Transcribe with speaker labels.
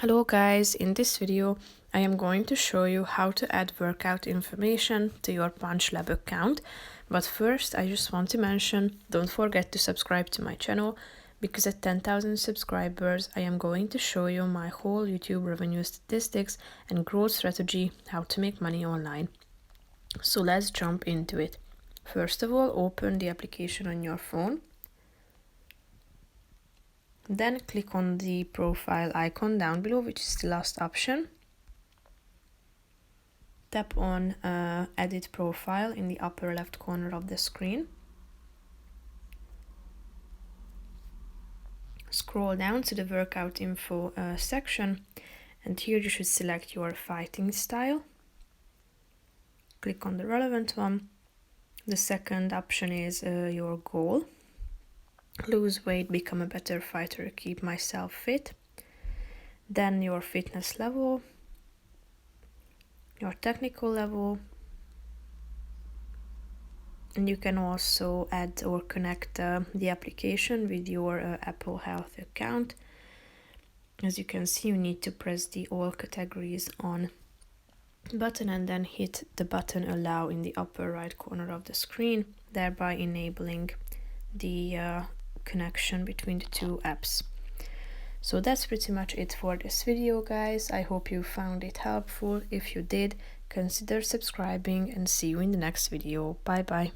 Speaker 1: Hello guys, in this video I am going to show you how to add workout information to your PunchLab account. But first I just want to mention, don't forget to subscribe to my channel, because at 10,000 subscribers I am going to show you my whole YouTube revenue statistics and growth strategy, how to make money online. So let's jump into it. First of all, open the application on your phone. Then click on the profile icon down below, which is the last option. Tap on Edit Profile in the upper left corner of the screen. Scroll down to the Workout Info section, and here you should select your fighting style. Click on the relevant one. The second option is your goal. Lose weight, become a better fighter, keep myself fit. Then your fitness level, your technical level, and you can also add or connect the application with your Apple Health account. As you can see, you need to press the All Categories on button and then hit the button Allow in the upper right corner of the screen, thereby enabling the connection between the two apps. So that's pretty much it for this video, guys. I hope you found it helpful. If you did, consider subscribing and see you in the next video. Bye bye.